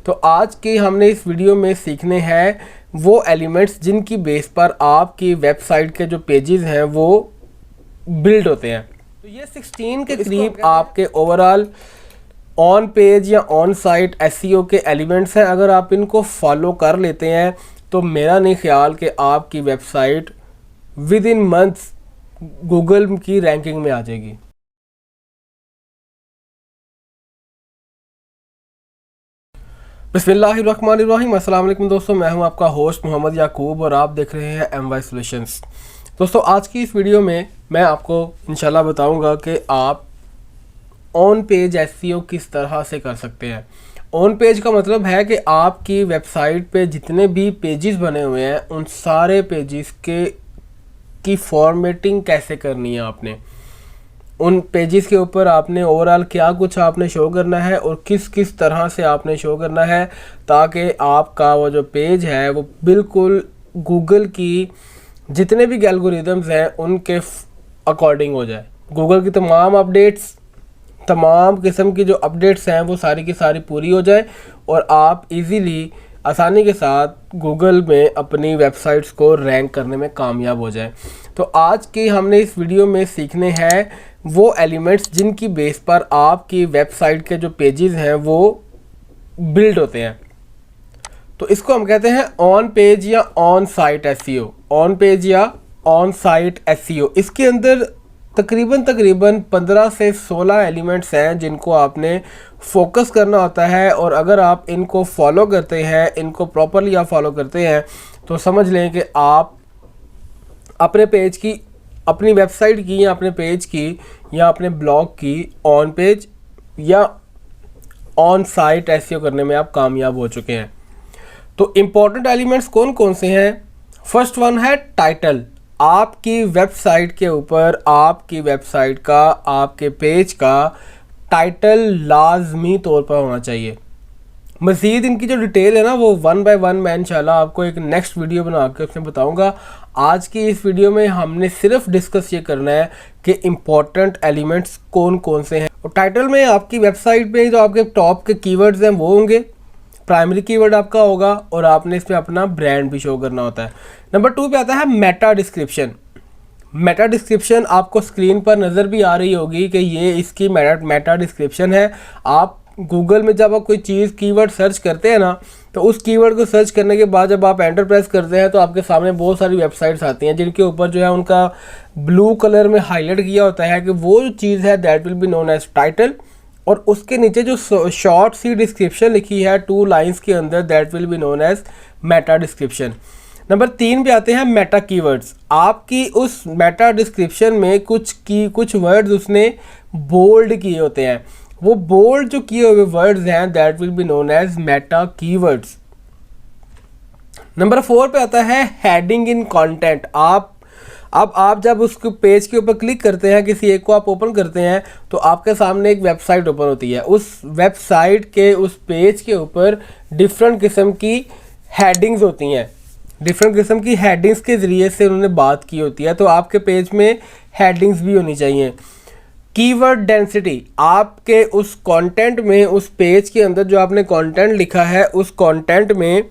तो आज के हमने इस वीडियो में सीखने हैं वो एलिमेंट्स जिनकी बेस पर आपकी वेबसाइट के जो पेजेस हैं वो बिल्ड होते हैं। तो ये 16 के करीब आपके ओवरऑल ऑन पेज या ऑन साइट एसईओ के एलिमेंट्स हैं। अगर आप इनको फॉलो कर लेते हैं तो मेरा नहीं ख्याल कि आपकी website with in months Google की रैंकिंग में आ जाएगी। बिस्मिल्लाहिर्रहमानिर्रहीम। अस्सलाम वालेकुम दोस्तों, मैं हूं आपका होस्ट मोहम्मद याकूब और आप देख रहे हैं MY सॉल्यूशंस। दोस्तों आज की इस वीडियो में मैं आपको इंशाल्लाह बताऊंगा कि आप ऑन पेज एसईओ किस तरह से कर सकते हैं। ऑन पेज का मतलब है कि आपकी वेबसाइट पे जितने भी पेजेस बने हुए हैं उन सारे पेजेस की फॉर्मेटिंग कैसे करनी है। आपने उन पेजेस के ऊपर आपने ओवरऑल क्या कुछ आपने शो करना है और किस किस तरह से आपने शो करना है ताकि आपका वो जो पेज है वो बिल्कुल गूगल की जितने भी एल्गोरिदम्स हैं उनके अकॉर्डिंग हो जाए। गूगल की तमाम अपडेट्स, तमाम किस्म की जो अपडेट्स हैं वो सारी की सारी पूरी हो जाए और आप इजीली आसानी के साथ गूगल में अपनी वेबसाइट्स को रैंक करने में कामयाब हो जाए। तो आज की हमने इस वीडियो में सीखने हैं वो एलिमेंट्स जिनकी बेस पर आपकी वेबसाइट के जो पेजेस हैं वो बिल्ड होते हैं। तो इसको हम कहते हैं ऑन पेज या on site SEO. On page या ऑन साइट एसईओ, इसके अंदर तकरीबन 15 से 16 एलिमेंट्स हैं जिनको आपने फोकस करना होता है और अगर आप इनको फॉलो करते हैं, इनको प्रॉपरली आप फॉलो करते हैं तो समझ लें कि आप अपने पेज की, अपनी वेबसाइट की या अपने पेज की या अपने ब्लॉग की ऑन पेज या ऑन साइट एसईओ करने में आप कामयाब हो चुके हैं। तो इम्पॉर्टेंट एलिमेंट्स कौन कौन से हैं? फर्स्ट वन है टाइटल। आपकी वेबसाइट के ऊपर, आपकी वेबसाइट का, आपके पेज का टाइटल लाजमी तौर पर होना चाहिए। मज़ीद इनकी जो डिटेल है ना वो 1 बाय 1 मैं इंशाल्लाह आपको एक नेक्स्ट वीडियो बना के उसमें बताऊंगा। आज की इस वीडियो में हमने सिर्फ डिस्कस ये करना है कि इम्पॉर्टेंट एलिमेंट्स कौन कौन से हैं। और टाइटल में आपकी वेबसाइट पे जो आपके टॉप के कीवर्ड्स हैं वो होंगे, प्राइमरी कीवर्ड आपका होगा और आपने इसमें अपना ब्रांड भी शो करना होता है। नंबर 2 पे आता है मेटा डिस्क्रिप्शन। मेटा डिस्क्रिप्शन आपको स्क्रीन पर नज़र भी आ रही होगी कि ये इसकी मेटा डिस्क्रिप्शन है। आप गूगल में जब आप कोई चीज़ कीवर्ड सर्च करते हैं ना तो उस कीवर्ड को सर्च करने के बाद जब आप एंटर प्रेस करते हैं तो आपके सामने बहुत सारी वेबसाइट्स आती हैं जिनके ऊपर जो है उनका ब्लू कलर में हाईलाइट किया होता है कि वो जो चीज़ है that will be known as title और उसके नीचे जो शॉर्ट सी डिस्क्रिप्शन लिखी है 2 लाइंस के अंदर that will be known as meta description. Number 3 पे आते हैं मेटा कीवर्ड्स। आपकी उस मेटा डिस्क्रिप्शन में कुछ वर्ड्स उसने बोल्ड किए होते हैं। वो बोल्ड जो किए हुए वर्ड्स हैं that will be known as meta keywords. Number 4 पे आता है हेडिंग इन कंटेंट। आप जब उस पेज के ऊपर क्लिक करते हैं, किसी एक को आप ओपन करते हैं तो आपके सामने एक वेबसाइट ओपन होती है। उस वेबसाइट के उस पेज के ऊपर डिफरेंट किस्म की हेडिंग्स होती हैं। डिफरेंट किस्म की हेडिंग्स के ज़रिए से उन्होंने बात की होती है, तो आपके पेज में हेडिंग्स भी होनी चाहिए। कीवर्ड डेंसिटी, आपके उस कंटेंट में, उस पेज के अंदर जो आपने कंटेंट लिखा है उस कंटेंट में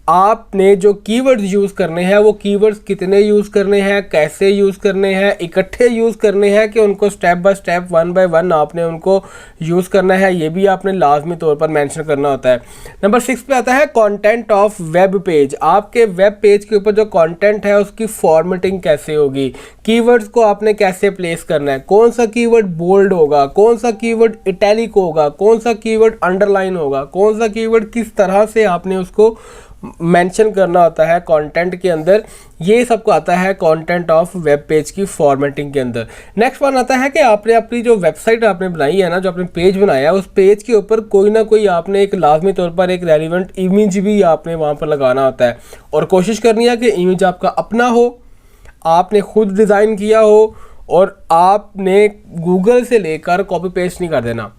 आपने जो कीवर्ड्स यूज़ करने हैं वो कीवर्ड्स कितने यूज़ करने हैं, कैसे यूज़ करने हैं, इकट्ठे यूज़ करने हैं कि उनको स्टेप बाय स्टेप 1 बाय 1 आपने उनको यूज़ करना है, ये भी आपने लाजमी तौर पर मेंशन करना होता है। नंबर 6 पे आता है कंटेंट ऑफ वेब पेज। आपके वेब पेज के ऊपर जो कंटेंट है उसकी फॉर्मेटिंग कैसे होगी, कीवर्ड्स को आपने कैसे प्लेस करना है, कौन सा कीवर्ड बोल्ड होगा, कौन सा कीवर्ड इटैलिक होगा, कौन सा कीवर्ड अंडरलाइन होगा, कौन सा कीवर्ड किस तरह से आपने उसको मेंशन करना होता है कंटेंट के अंदर। ये सबको आता है कंटेंट ऑफ वेब पेज की फॉर्मेटिंग के अंदर। नेक्स्ट वन आता है कि आपने अपनी जो वेबसाइट आपने बनाई है ना, जो आपने पेज बनाया है उस पेज के ऊपर कोई ना कोई आपने एक लाजमी तौर पर एक रेलिवेंट इमेज भी आपने वहाँ पर लगाना होता है और कोशिश करनी है कि इमेज आपका अपना हो, आपने खुद डिज़ाइन किया हो और आपने गूगल से लेकर कॉपी पेस्ट नहीं कर देना,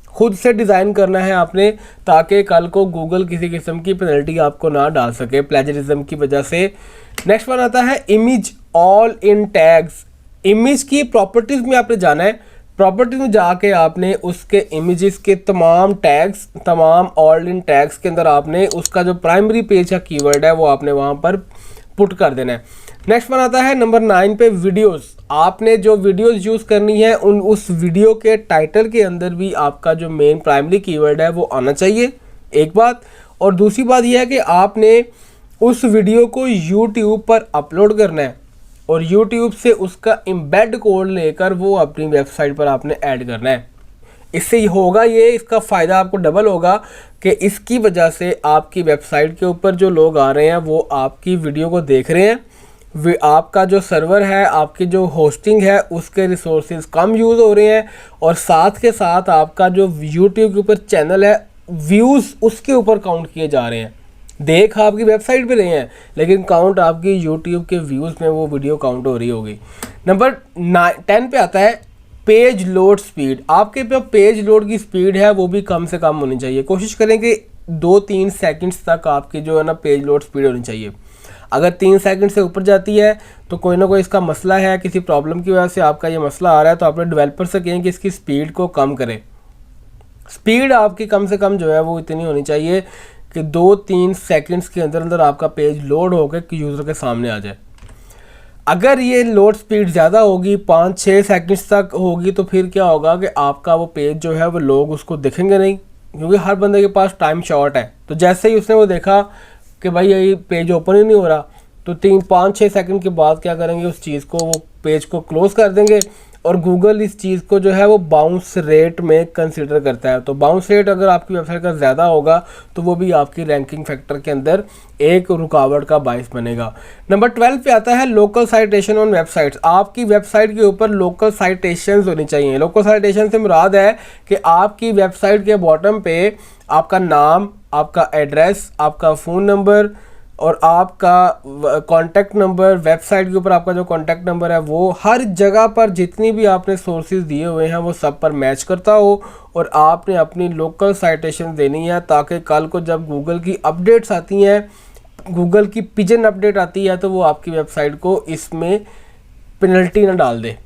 खुद से डिज़ाइन करना है आपने ताकि कल को गूगल किसी किस्म की पेनल्टी आपको ना डाल सके प्लेजरिज्म की वजह से। नेक्स्ट वन आता है image all in tags. Image की प्रॉपर्टीज़ में आपने जाना है प्रॉपर्टी में जाके आपने उसके इमेजेस के तमाम टैग्स, तमाम ऑल इन टैग्स के अंदर आपने उसका जो प्राइमरी पेज का कीवर्ड है वो आपने वहाँ पर पुट कर देना है। नेक्स्ट वन आता है नंबर 9 पे वीडियोस। आपने जो वीडियोस यूज़ करनी है उस वीडियो के टाइटल के अंदर भी आपका जो मेन प्राइमरी कीवर्ड है वो आना चाहिए, एक बात। और दूसरी बात यह है कि आपने उस वीडियो को यूट्यूब पर अपलोड करना है और यूट्यूब से उसका एम्बेड कोड लेकर वो अपनी वेबसाइट पर आपने ऐड करना है। इससे होगा ये, इसका फ़ायदा आपको डबल होगा कि इसकी वजह से आपकी वेबसाइट के ऊपर जो लोग आ रहे हैं वो आपकी वीडियो को देख रहे हैं, वे आपका जो सर्वर है, आपकी जो होस्टिंग है उसके रिसोर्सेज कम यूज़ हो रहे हैं और साथ के साथ आपका जो यूट्यूब के ऊपर चैनल है व्यूज़ उसके ऊपर काउंट किए जा रहे हैं। देख आपकी वेबसाइट पे रहे हैं लेकिन काउंट आपकी यूट्यूब के व्यूज़ में वो वीडियो काउंट हो रही होगी। नंबर 10 पे आता है पेज लोड स्पीड। आपके पे पेज लोड की स्पीड है वो भी कम से कम होनी चाहिए। कोशिश करें कि 2-3 सेकंड्स तक आपकी जो है ना पेज लोड स्पीड होनी चाहिए। अगर 3 सेकंड से ऊपर जाती है तो कोई ना कोई इसका मसला है, किसी प्रॉब्लम की वजह से आपका ये मसला आ रहा है, तो आपने डेवलपर से कहें कि इसकी स्पीड को कम करें। स्पीड आपकी कम से कम जो है वो इतनी होनी चाहिए कि 2-3 सेकंड्स के अंदर अंदर आपका पेज लोड होकर यूज़र के सामने आ जाए। अगर ये लोड स्पीड ज़्यादा होगी, 5-6 सेकंड्स तक होगी, तो फिर क्या होगा कि आपका वो पेज जो है वो लोग उसको देखेंगे नहीं, क्योंकि हर बंदे के पास टाइम शॉर्ट है। तो जैसे ही उसने वो देखा कि भाई ये पेज ओपन ही नहीं हो रहा, तो 3-5-6 सेकंड के बाद क्या करेंगे, उस चीज़ को, वो पेज को क्लोज़ कर देंगे। और गूगल इस चीज़ को जो है वो बाउंस रेट में कंसिडर करता है। तो बाउंस रेट अगर आपकी वेबसाइट का ज़्यादा होगा तो वो भी आपकी रैंकिंग फैक्टर के अंदर एक रुकावट का बाइस बनेगा। नंबर 12 पे आता है लोकल साइटेशन ऑन वेबसाइट्स। आपकी वेबसाइट के ऊपर लोकल साइटेशंस होनी चाहिए। लोकल साइटेशन से मुराद है कि आपकी वेबसाइट के बॉटम पे आपका नाम, आपका एड्रेस, आपका फ़ोन नंबर और आपका कॉन्टैक्ट नंबर, वेबसाइट के ऊपर आपका जो कॉन्टैक्ट नंबर है वो हर जगह पर जितनी भी आपने सोर्सेज दिए हुए हैं वो सब पर मैच करता हो। और आपने अपनी लोकल साइटेशन देनी है ताकि कल को जब गूगल की अपडेट्स आती हैं, गूगल की पिजन अपडेट आती है, तो वो आपकी वेबसाइट को इसमें पेनल्टी ना डाल दे।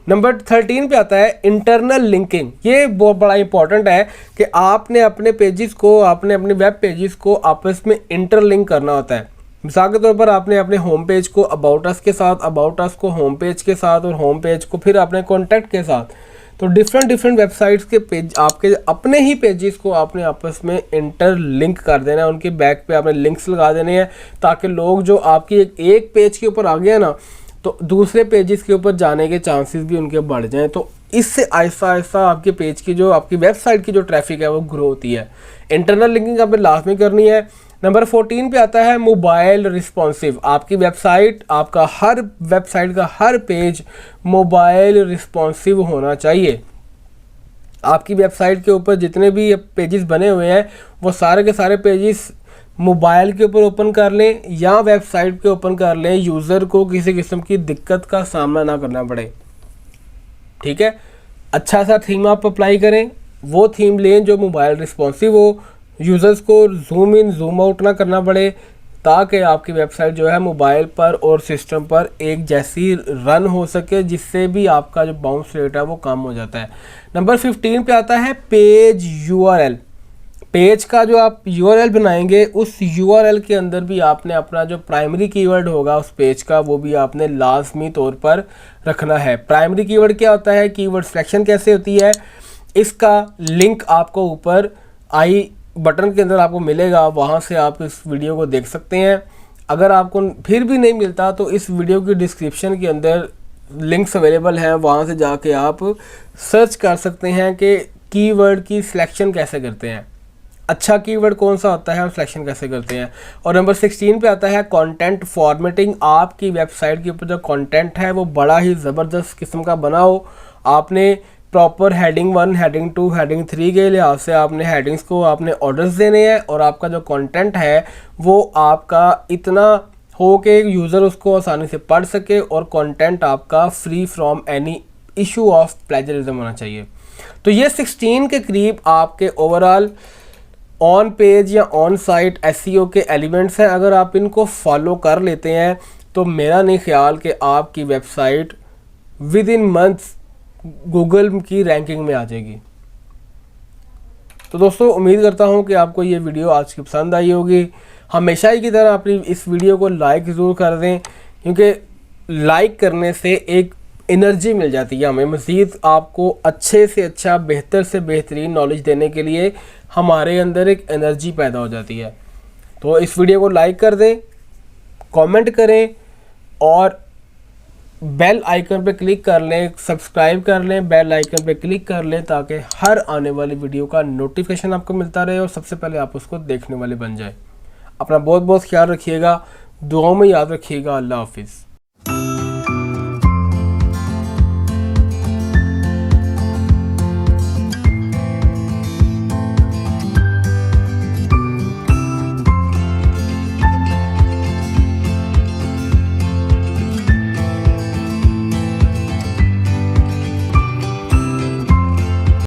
नंबर 13 पे आता है इंटरनल लिंकिंग। ये बहुत बड़ा इंपॉर्टेंट है कि आपने अपने पेजेस को, आपने अपने वेब पेजेस को आपस में इंटरलिंक करना होता है। मिसाल के तौर पर आपने अपने होम पेज को अबाउट अस के साथ, अबाउट अस को होम पेज के साथ और होम पेज को फिर अपने कॉन्टैक्ट के साथ, तो डिफरेंट वेबसाइट्स के पेज, आपके अपने ही पेजेस को आपने आपस में इंटरलिंक कर देना है। उनके बैक पे आपने लिंक्स लगा देने हैं ताकि लोग जो आपकी एक पेज के ऊपर आ गया ना, तो दूसरे पेजेस के ऊपर जाने के चांसेस भी उनके बढ़ जाएं। तो इससे आहिस्ता आहिस्ता आपके पेज की जो, आपकी वेबसाइट की जो ट्रैफिक है वो ग्रो होती है। इंटरनल लिंकिंग आपने लाजमी करनी है। नंबर 14 पे आता है मोबाइल रिस्पॉन्सिव। आपकी वेबसाइट, आपका हर वेबसाइट का हर पेज मोबाइल रिस्पॉन्सिव होना चाहिए। आपकी वेबसाइट के ऊपर जितने भी पेजेस बने हुए हैं वो सारे के सारे पेजेस मोबाइल के ऊपर ओपन कर लें या वेबसाइट पे ओपन कर लें, यूज़र को किसी किस्म की दिक्कत का सामना ना करना पड़े। ठीक है, अच्छा सा थीम आप अप्लाई करें, वो थीम लें जो मोबाइल रिस्पॉन्सिव हो, यूज़र्स को जूम इन जूम आउट ना करना पड़े, ताकि आपकी वेबसाइट जो है मोबाइल पर और सिस्टम पर एक जैसी रन हो सके, जिससे भी आपका जो बाउंस रेट है वो कम हो जाता है। नंबर 15 पे आता है पेज यूआरएल। पेज का जो आप यूआरएल बनाएंगे उस यूआरएल के अंदर भी आपने अपना जो प्राइमरी कीवर्ड होगा उस पेज का, वो भी आपने लाजमी तौर पर रखना है। प्राइमरी कीवर्ड क्या होता है, कीवर्ड सिलेक्शन कैसे होती है, इसका लिंक आपको ऊपर आई बटन के अंदर आपको मिलेगा, वहाँ से आप इस वीडियो को देख सकते हैं। अगर आपको फिर भी नहीं मिलता तो इस वीडियो की डिस्क्रिप्शन के अंदर लिंक्स अवेलेबल हैं, वहाँ से जाके आप सर्च कर सकते हैं कि कीवर्ड की सिलेक्शन कैसे करते हैं, अच्छा कीवर्ड कौन सा होता है और सिलेक्शन कैसे करते हैं। और नंबर 16 पे आता है कंटेंट फॉर्मेटिंग। आपकी वेबसाइट के ऊपर जो कंटेंट है वो बड़ा ही ज़बरदस्त किस्म का बना हो। आपने प्रॉपर हेडिंग 1, हेडिंग 2, हेडिंग 3 के लिहाज से आपने हेडिंग्स को आपने ऑर्डर्स देने हैं और आपका जो कंटेंट है वो आपका इतना हो कि यूज़र उसको आसानी से पढ़ सके और कंटेंट आपका free from any issue of plagiarism होना चाहिए। तो ये 16 के करीब आपके ओवरऑल ऑन पेज या ऑन साइट एसईओ के एलिमेंट्स हैं। अगर आप इनको फॉलो कर लेते हैं तो मेरा नहीं ख्याल कि आपकी website with in months Google की रैंकिंग में आ जाएगी। तो दोस्तों उम्मीद करता हूँ कि आपको ये वीडियो आज की पसंद आई होगी। हमेशा ही की तरह अपनी इस वीडियो को लाइक ज़रूर कर दें, क्योंकि लाइक करने से एक एनर्जी मिल जाती है हमें मज़ीद आपको अच्छे से अच्छा बेहतर से बेहतरीन नॉलेज देने के लिए हमारे अंदर एक एनर्जी पैदा हो जाती है। तो इस वीडियो को लाइक कर दें, कमेंट करें और बेल आइकन पे क्लिक कर लें, सब्सक्राइब कर लें, बेल आइकन पे क्लिक कर लें ताकि हर आने वाली वीडियो का नोटिफिकेशन आपको मिलता रहे और सबसे पहले आप उसको देखने वाले बन जाए। अपना बहुत बहुत ख्याल रखिएगा, दुआओं में याद रखिएगा। अल्लाह हाफिज़।